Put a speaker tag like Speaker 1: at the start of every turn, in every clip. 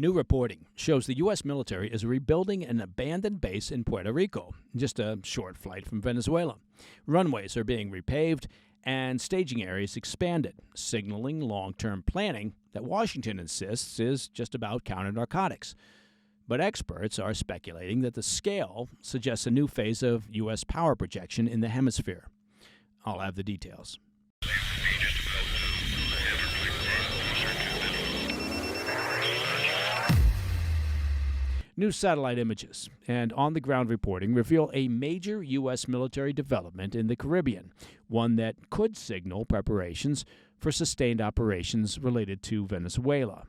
Speaker 1: New reporting shows the U.S. military is rebuilding an abandoned base in Puerto Rico, just a short flight from Venezuela. Runways are being repaved and staging areas expanded, signaling long-term planning that Washington insists is just about counter-narcotics. But experts are speculating that the scale suggests a new phase of U.S. power projection in the hemisphere. I'll have the details. New satellite images and on-the-ground reporting reveal a major U.S. military development in the Caribbean, one that could signal preparations for sustained operations related to Venezuela.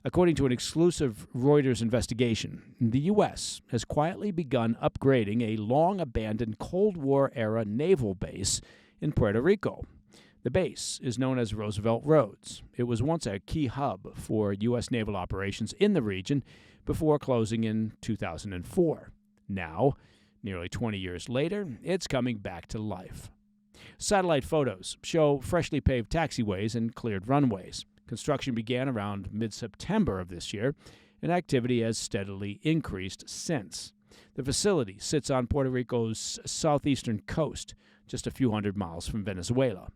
Speaker 1: According to an exclusive Reuters investigation, the U.S. has quietly begun upgrading a long-abandoned Cold War-era naval base in Puerto Rico. The base is known as Roosevelt Roads. It was once a key hub for U.S. naval operations in the region before closing in 2004. Now, nearly 20 years later, it's coming back to life. Satellite photos show freshly paved taxiways and cleared runways. Construction began around mid-September of this year, and activity has steadily increased since. The facility sits on Puerto Rico's southeastern coast, just a few hundred miles from Venezuela.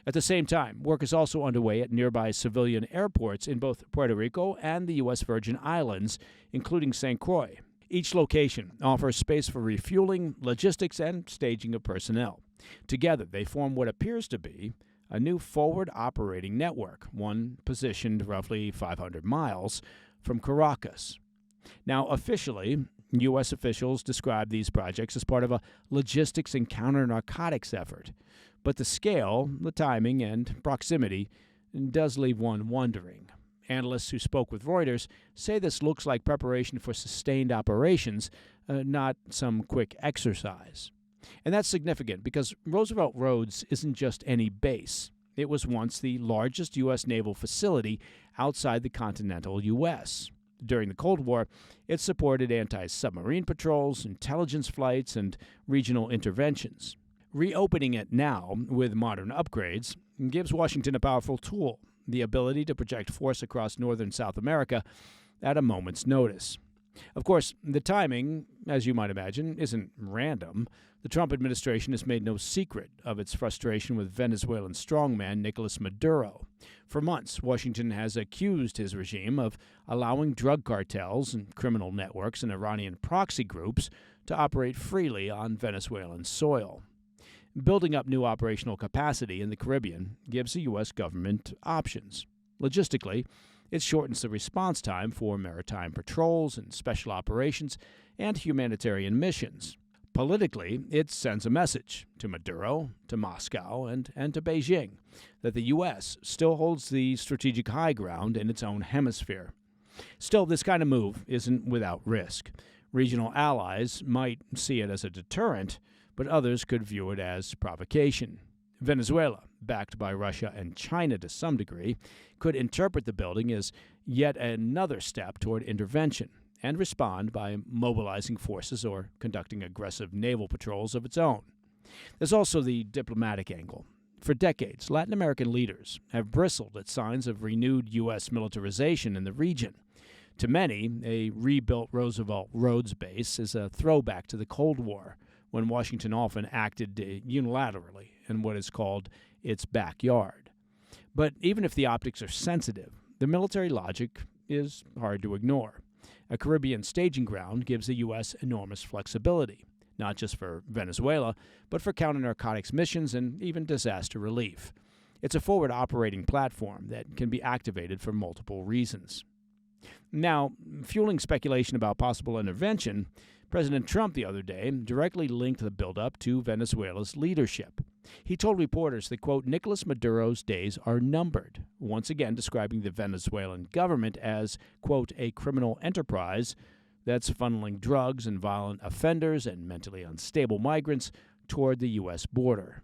Speaker 1: At the same time, work is also underway at nearby civilian airports in both Puerto Rico and the U.S. Virgin Islands, including St. Croix. Each location offers space for refueling, logistics, and staging of personnel. Together, they form what appears to be a new forward operating network, one positioned roughly 500 miles from Caracas. Now, officially, U.S. officials describe these projects as part of a logistics and counter-narcotics effort. But the scale, the timing, and proximity does leave one wondering. Analysts who spoke with Reuters say this looks like preparation for sustained operations, not some quick exercise. And that's significant because Roosevelt Roads isn't just any base. It was once the largest U.S. naval facility outside the continental U.S. During the Cold War, it supported anti-submarine patrols, intelligence flights, and regional interventions. Reopening it now with modern upgrades gives Washington a powerful tool, the ability to project force across northern South America at a moment's notice. Of course, the timing, as you might imagine, isn't random. The Trump administration has made no secret of its frustration with Venezuelan strongman Nicolas Maduro. For months, Washington has accused his regime of allowing drug cartels and criminal networks and Iranian proxy groups to operate freely on Venezuelan soil. Building up new operational capacity in the Caribbean gives the U.S. government options. Logistically, it shortens the response time for maritime patrols and special operations and humanitarian missions. Politically, it sends a message to Maduro, to Moscow, and to Beijing that the U.S. still holds the strategic high ground in its own hemisphere. Still, this kind of move isn't without risk. Regional allies might see it as a deterrent, but others could view it as provocation. Venezuela, backed by Russia and China to some degree, could interpret the building as yet another step toward intervention and respond by mobilizing forces or conducting aggressive naval patrols of its own. There's also the diplomatic angle. For decades, Latin American leaders have bristled at signs of renewed U.S. militarization in the region. To many, a rebuilt Roosevelt Roads base is a throwback to the Cold War, when Washington often acted unilaterally in what is called its backyard. But even if the optics are sensitive, the military logic is hard to ignore. A Caribbean staging ground gives the U.S. enormous flexibility, not just for Venezuela, but for counter-narcotics missions and even disaster relief. It's a forward operating platform that can be activated for multiple reasons. Now, fueling speculation about possible intervention, President Trump the other day directly linked the buildup to Venezuela's leadership. He told reporters that, quote, Nicolas Maduro's days are numbered, once again describing the Venezuelan government as, quote, a criminal enterprise that's funneling drugs and violent offenders and mentally unstable migrants toward the U.S. border.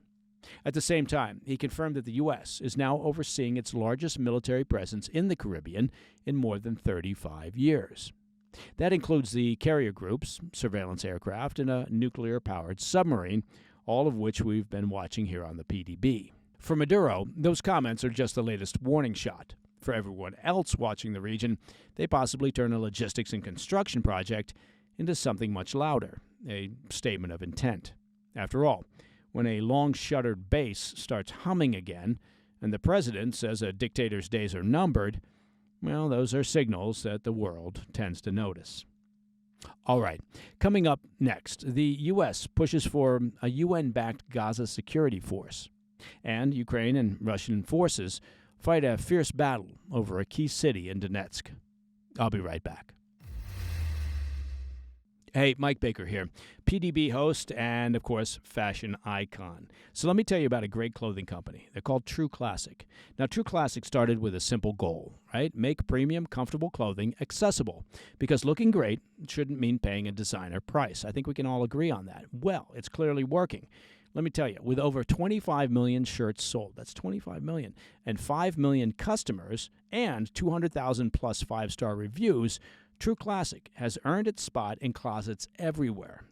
Speaker 1: At the same time, he confirmed that the U.S. is now overseeing its largest military presence in the Caribbean in more than 35 years. That includes the carrier groups, surveillance aircraft, and a nuclear-powered submarine, all of which we've been watching here on the PDB. For Maduro, those comments are just the latest warning shot. For everyone else watching the region, they possibly turn a logistics and construction project into something much louder, a statement of intent. After all, when a long-shuttered base starts humming again, and the president says a dictator's days are numbered, well, those are signals that the world tends to notice. All right, coming up next, the U.S. pushes for a UN-backed Gaza security force, and Ukraine and Russian forces fight a fierce battle over a key city in Donetsk. I'll be right back. Hey, Mike Baker here, PDB host and, of course, fashion icon. So let me tell you about a great clothing company. They're called True Classic. Now, True Classic started with a simple goal, right? Make premium, comfortable clothing accessible. Because looking great shouldn't mean paying a designer price. I think we can all agree on that. Well, it's clearly working. Let me tell you, with over 25 million shirts sold, that's 25 million, and 5 million customers, and 200,000 plus five-star reviews, True Classic has earned its spot in closets everywhere.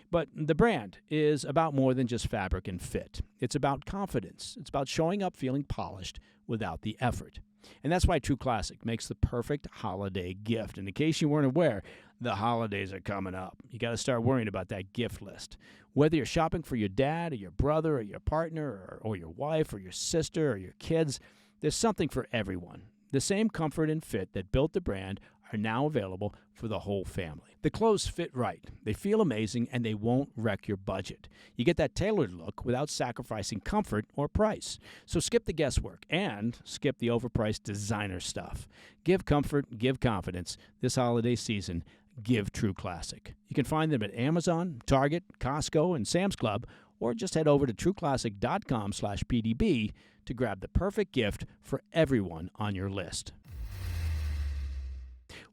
Speaker 1: But the brand is about more than just fabric and fit. It's about confidence. It's about showing up feeling polished without the effort. And that's why True Classic makes the perfect holiday gift. And in case you weren't aware, the holidays are coming up. You got to start worrying about that gift list. Whether you're shopping for your dad or your brother or your partner or your wife or your sister or your kids, there's something for everyone. The same comfort and fit that built the brand are now available for the whole family. The clothes fit right, they feel amazing, and they won't wreck your budget. You get that tailored look without sacrificing comfort or price. So skip the guesswork and skip the overpriced designer stuff. Give comfort, give confidence. This holiday season, give True Classic. You can find them at Amazon, Target, Costco, and Sam's Club, or just head over to trueclassic.com/PDB to grab the perfect gift for everyone on your list.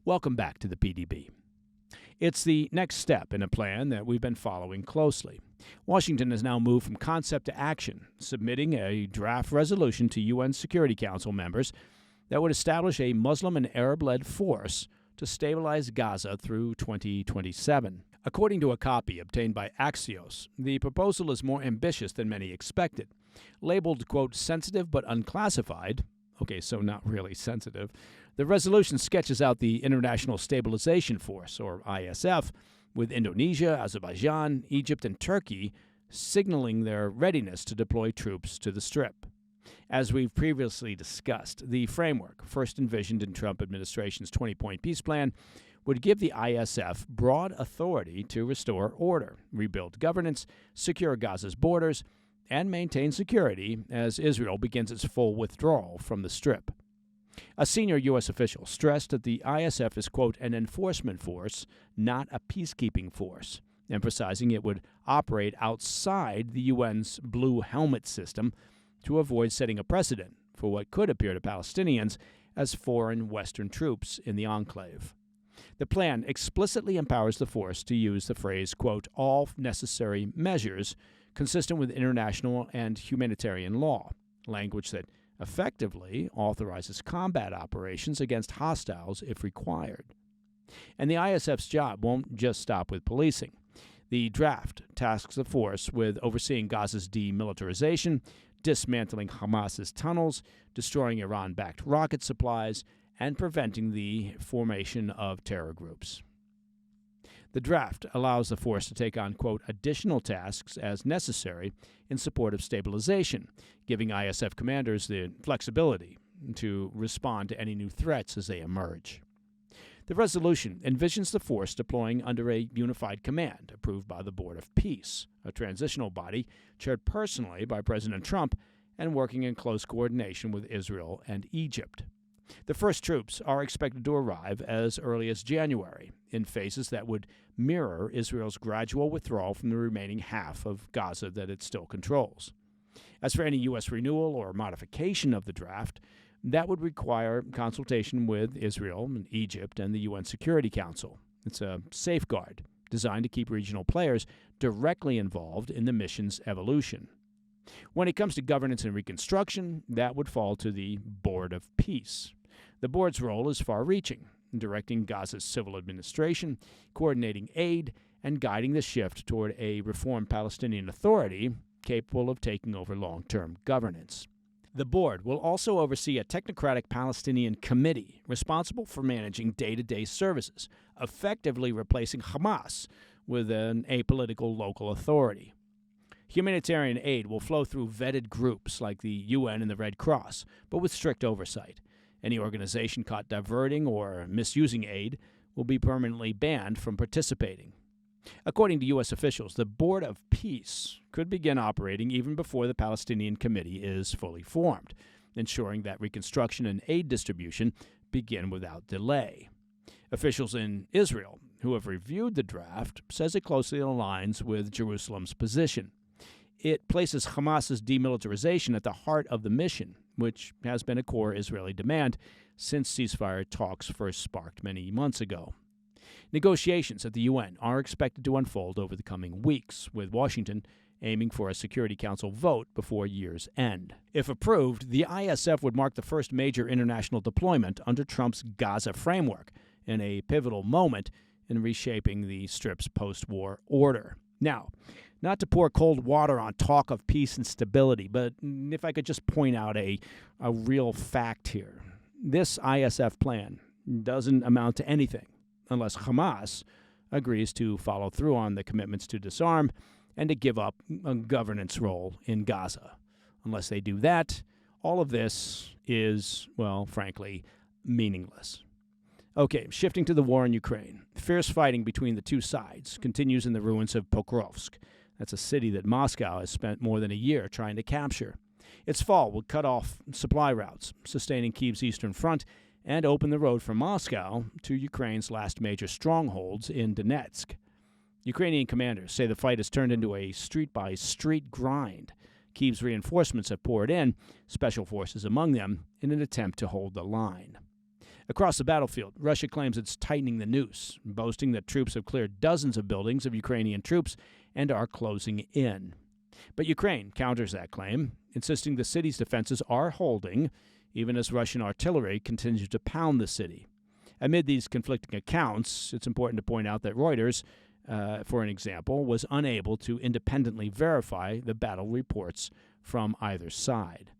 Speaker 1: Welcome back to the PDB. It's the next step in a plan that we've been following closely. Washington has now moved from concept to action, submitting a draft resolution to UN Security Council members that would establish a Muslim and Arab-led force to stabilize Gaza through 2027. According to a copy obtained by Axios, the proposal is more ambitious than many expected. Labeled, quote, sensitive but unclassified, okay, so not really sensitive, the resolution sketches out the International Stabilization Force, or ISF, with Indonesia, Azerbaijan, Egypt, and Turkey signaling their readiness to deploy troops to the Strip. As we've previously discussed, the framework, first envisioned in Trump administration's 20-point peace plan, would give the ISF broad authority to restore order, rebuild governance, secure Gaza's borders, and maintain security as Israel begins its full withdrawal from the Strip. A senior U.S. official stressed that the ISF is, quote, an enforcement force, not a peacekeeping force, emphasizing it would operate outside the UN's blue helmet system to avoid setting a precedent for what could appear to Palestinians as foreign Western troops in the enclave. The plan explicitly empowers the force to use the phrase, quote, all necessary measures consistent with international and humanitarian law, language that effectively authorizes combat operations against hostiles if required. And the ISF's job won't just stop with policing. The draft tasks the force with overseeing Gaza's demilitarization, dismantling Hamas's tunnels, destroying Iran-backed rocket supplies, and preventing the formation of terror groups. The draft allows the force to take on, quote, additional tasks as necessary in support of stabilization, giving ISF commanders the flexibility to respond to any new threats as they emerge. The resolution envisions the force deploying under a unified command approved by the Board of Peace, a transitional body chaired personally by President Trump and working in close coordination with Israel and Egypt. The first troops are expected to arrive as early as January, in phases that would mirror Israel's gradual withdrawal from the remaining half of Gaza that it still controls. As for any U.S. renewal or modification of the draft, that would require consultation with Israel and Egypt and the UN Security Council. It's a safeguard designed to keep regional players directly involved in the mission's evolution. When it comes to governance and reconstruction, that would fall to the Board of Peace. The board's role is far-reaching, directing Gaza's civil administration, coordinating aid, and guiding the shift toward a reformed Palestinian Authority capable of taking over long-term governance. The board will also oversee a technocratic Palestinian committee responsible for managing day-to-day services, effectively replacing Hamas with an apolitical local authority. Humanitarian aid will flow through vetted groups like the UN and the Red Cross, but with strict oversight. Any organization caught diverting or misusing aid will be permanently banned from participating. According to U.S. officials, the Board of Peace could begin operating even before the Palestinian Committee is fully formed, ensuring that reconstruction and aid distribution begin without delay. Officials in Israel who have reviewed the draft says it closely aligns with Jerusalem's position. It places Hamas's demilitarization at the heart of the mission, which has been a core Israeli demand since ceasefire talks first sparked many months ago. Negotiations at the UN are expected to unfold over the coming weeks, with Washington aiming for a Security Council vote before year's end. If approved, the ISF would mark the first major international deployment under Trump's Gaza framework, in a pivotal moment in reshaping the Strip's post-war order. Now, not to pour cold water on talk of peace and stability, but if I could just point out a real fact here. This ISF plan doesn't amount to anything unless Hamas agrees to follow through on the commitments to disarm and to give up a governance role in Gaza. Unless they do that, all of this is, well, frankly, meaningless. Okay, shifting to the war in Ukraine. Fierce fighting between the two sides continues in the ruins of Pokrovsk. That's a city that Moscow has spent more than a year trying to capture. Its fall would cut off supply routes, sustaining Kyiv's eastern front, and open the road from Moscow to Ukraine's last major strongholds in Donetsk. Ukrainian commanders say the fight has turned into a street-by-street grind. Kyiv's reinforcements have poured in, special forces among them, in an attempt to hold the line. Across the battlefield, Russia claims it's tightening the noose, boasting that troops have cleared dozens of buildings of Ukrainian troops and are closing in. But Ukraine counters that claim, insisting the city's defenses are holding, even as Russian artillery continues to pound the city. Amid these conflicting accounts, it's important to point out that Reuters, for an example, was unable to independently verify the battle reports from either side.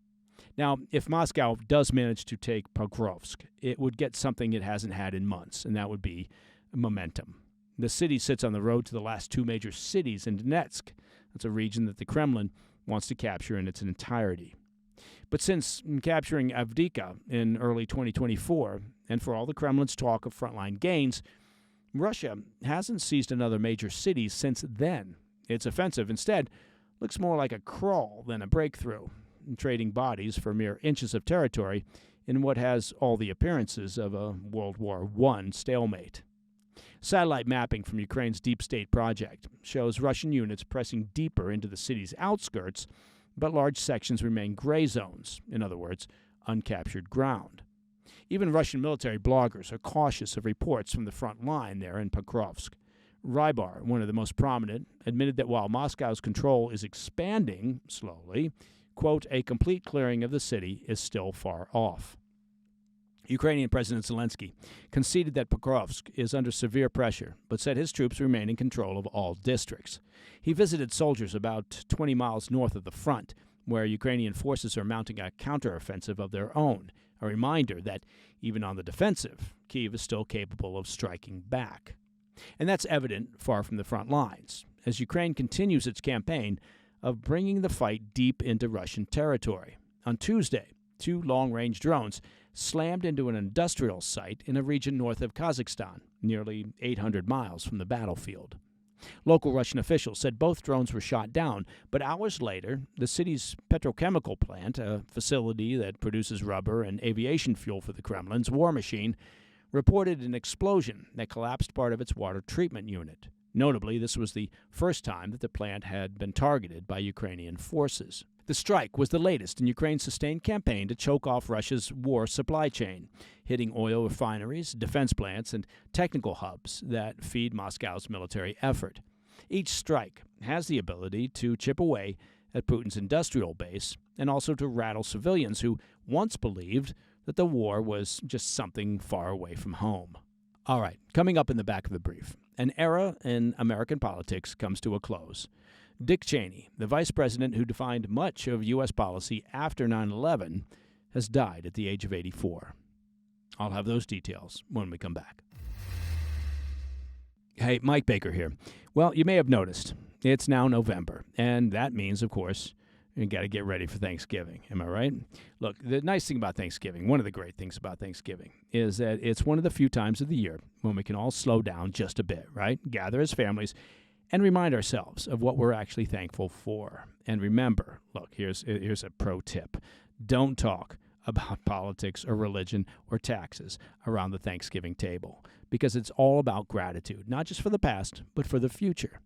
Speaker 1: Now, if Moscow does manage to take Pokrovsk, it would get something it hasn't had in months, and that would be momentum. The city sits on the road to the last two major cities in Donetsk. That's a region that the Kremlin wants to capture in its entirety. But since capturing Avdiivka in early 2024, and for all the Kremlin's talk of frontline gains, Russia hasn't seized another major city since then. Its offensive, instead, looks more like a crawl than a breakthrough, trading bodies for mere inches of territory in what has all the appearances of a World War I stalemate. Satellite mapping from Ukraine's Deep State project shows Russian units pressing deeper into the city's outskirts, but large sections remain gray zones, in other words, uncaptured ground. Even Russian military bloggers are cautious of reports from the front line there in Pokrovsk. Rybar, one of the most prominent, admitted that while Moscow's control is expanding slowly, quote, a complete clearing of the city is still far off. Ukrainian President Zelensky conceded that Pokrovsk is under severe pressure, but said his troops remain in control of all districts. He visited soldiers about 20 miles north of the front, where Ukrainian forces are mounting a counteroffensive of their own, a reminder that, even on the defensive, Kyiv is still capable of striking back. And that's evident far from the front lines, as Ukraine continues its campaign of bringing the fight deep into Russian territory. On Tuesday, 2 long-range drones slammed into an industrial site in a region north of Kazakhstan, nearly 800 miles from the battlefield. Local Russian officials said both drones were shot down, but hours later, the city's petrochemical plant, a facility that produces rubber and aviation fuel for the Kremlin's war machine, reported an explosion that collapsed part of its water treatment unit. Notably, this was the first time that the plant had been targeted by Ukrainian forces. The strike was the latest in Ukraine's sustained campaign to choke off Russia's war supply chain, hitting oil refineries, defense plants, and technical hubs that feed Moscow's military effort. Each strike has the ability to chip away at Putin's industrial base and also to rattle civilians who once believed that the war was just something far away from home. All right, coming up in the back of the brief, an era in American politics comes to a close. Dick Cheney, the vice president who defined much of U.S. policy after 9/11, has died at the age of 84. I'll have those details when we come back. Hey, Mike Baker here. Well, you may have noticed, it's now November, and that means, of course, you got to get ready for Thanksgiving. Am I right? Look, the nice thing about Thanksgiving, one of the great things about Thanksgiving, is that it's one of the few times of the year when we can all slow down just a bit, right? Gather as families and remind ourselves of what we're actually thankful for. And remember, look, here's a pro tip. Don't talk about politics or religion or taxes around the Thanksgiving table, because it's all about gratitude, not just for the past, but for the future.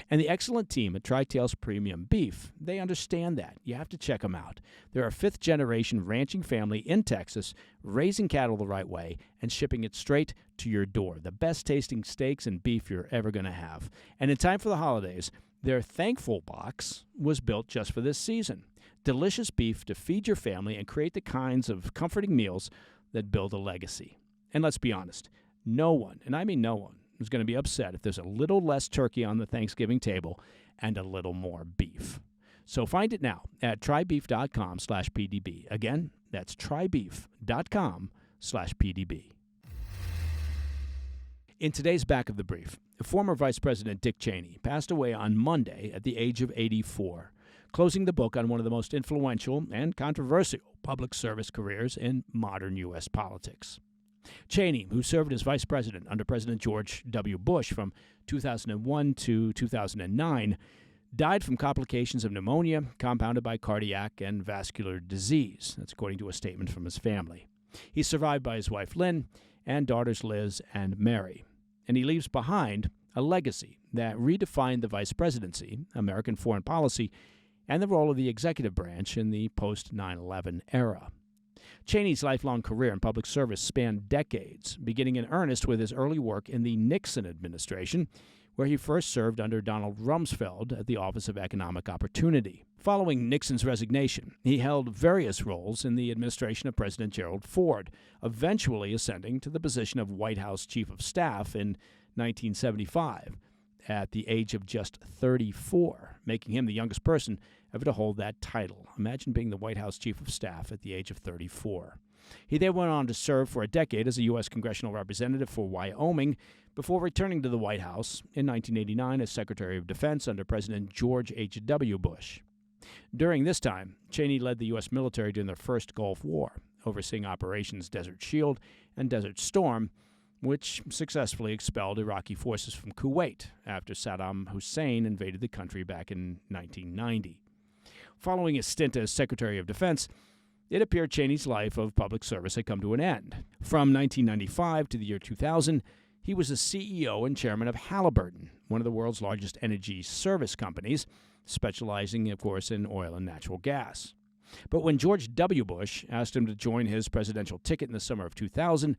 Speaker 1: And the excellent team at Tri-Tails Premium Beef, they understand that. You have to check them out. They're a fifth-generation ranching family in Texas, raising cattle the right way and shipping it straight to your door. The best-tasting steaks and beef you're ever going to have. And in time for the holidays, their Thankful Box was built just for this season. Delicious beef to feed your family and create the kinds of comforting meals that build a legacy. And let's be honest, no one, and I mean no one, is going to be upset if there's a little less turkey on the Thanksgiving table and a little more beef. So find it now at trybeef.com/PDB. Again, that's trybeef.com/PDB. In today's Back of the Brief, former Vice President Dick Cheney passed away on Monday at the age of 84, closing the book on one of the most influential and controversial public service careers in modern U.S. politics. Cheney, who served as vice president under President George W. Bush from 2001 to 2009, died from complications of pneumonia compounded by cardiac and vascular disease. That's according to a statement from his family. He's survived by his wife Lynn and daughters Liz and Mary. And he leaves behind a legacy that redefined the vice presidency, American foreign policy, and the role of the executive branch in the post-9/11 era. Cheney's lifelong career in public service spanned decades, beginning in earnest with his early work in the Nixon administration, where he first served under Donald Rumsfeld at the Office of Economic Opportunity. Following Nixon's resignation, he held various roles in the administration of President Gerald Ford, eventually ascending to the position of White House Chief of Staff in 1975 at the age of just 34, making him the youngest person ever to hold that title. Imagine being the White House Chief of Staff at the age of 34. He then went on to serve for a decade as a U.S. congressional representative for Wyoming before returning to the White House in 1989 as Secretary of Defense under President George H.W. Bush. During this time, Cheney led the U.S. military during the First Gulf War, overseeing Operations Desert Shield and Desert Storm, which successfully expelled Iraqi forces from Kuwait after Saddam Hussein invaded the country back in 1990. Following his stint as Secretary of Defense, it appeared Cheney's life of public service had come to an end. From 1995 to the year 2000, he was the CEO and chairman of Halliburton, one of the world's largest energy service companies, specializing, of course, in oil and natural gas. But when George W. Bush asked him to join his presidential ticket in the summer of 2000,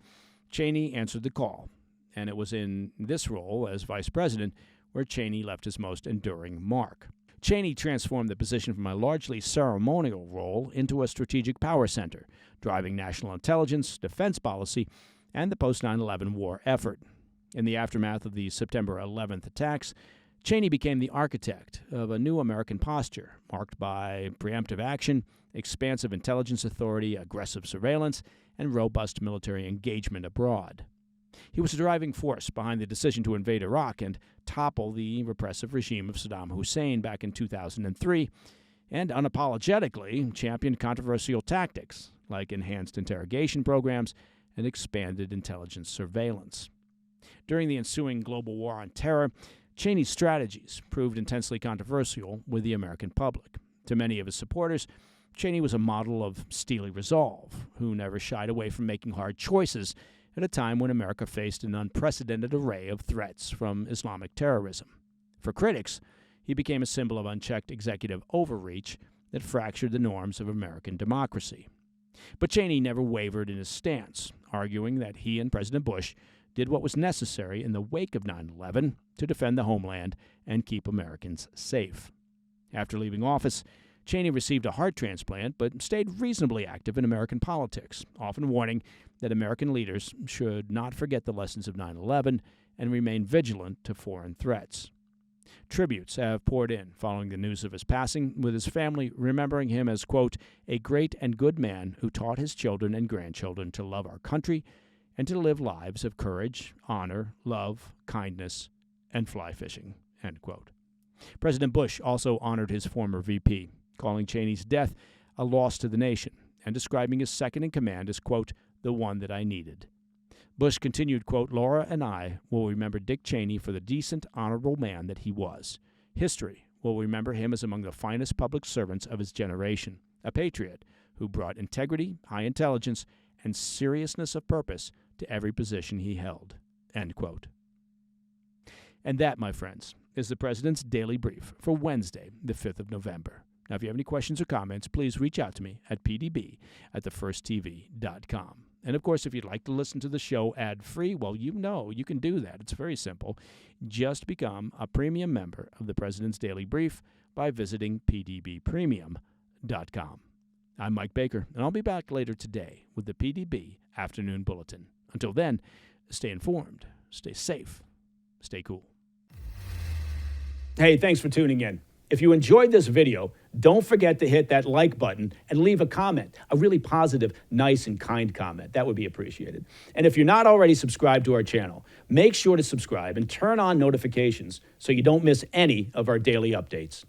Speaker 1: Cheney answered the call, and it was in this role as vice president where Cheney left his most enduring mark. Cheney transformed the position from a largely ceremonial role into a strategic power center, driving national intelligence, defense policy, and the post-9/11 war effort. In the aftermath of the September 11th attacks, Cheney became the architect of a new American posture, marked by preemptive action, expansive intelligence authority, aggressive surveillance, and robust military engagement abroad. He was the driving force behind the decision to invade Iraq and topple the repressive regime of Saddam Hussein back in 2003, and unapologetically championed controversial tactics like enhanced interrogation programs and expanded intelligence surveillance. During the ensuing global war on terror, Cheney's strategies proved intensely controversial with the American public. To many of his supporters, Cheney was a model of steely resolve, who never shied away from making hard choices at a time when America faced an unprecedented array of threats from Islamic terrorism. For critics, he became a symbol of unchecked executive overreach that fractured the norms of American democracy. But Cheney never wavered in his stance, arguing that he and President Bush did what was necessary in the wake of 9/11 to defend the homeland and keep Americans safe. After leaving office, Cheney received a heart transplant but stayed reasonably active in American politics, often warning that American leaders should not forget the lessons of 9/11 and remain vigilant to foreign threats. Tributes have poured in following the news of his passing, with his family remembering him as, quote, a great and good man who taught his children and grandchildren to love our country and to live lives of courage, honor, love, kindness, and fly fishing, end quote. President Bush also honored his former VP, calling Cheney's death a loss to the nation and describing his second-in-command as, quote, the one that I needed. Bush continued, quote, Laura and I will remember Dick Cheney for the decent, honorable man that he was. History will remember him as among the finest public servants of his generation, a patriot who brought integrity, high intelligence, and seriousness of purpose to every position he held, end quote. And that, my friends, is the President's Daily Brief for Wednesday, the 5th of November. Now, if you have any questions or comments, please reach out to me at pdb@thefirsttv.com. And, of course, if you'd like to listen to the show ad-free, well, you know you can do that. It's very simple. Just become a premium member of the President's Daily Brief by visiting pdbpremium.com. I'm Mike Baker, and I'll be back later today with the PDB Afternoon Bulletin. Until then, stay informed, stay safe, stay cool.
Speaker 2: Hey, thanks for tuning in. If you enjoyed this video, don't forget to hit that like button and leave a comment, a really positive, nice, and kind comment. That would be appreciated. And if you're not already subscribed to our channel, make sure to subscribe and turn on notifications so you don't miss any of our daily updates.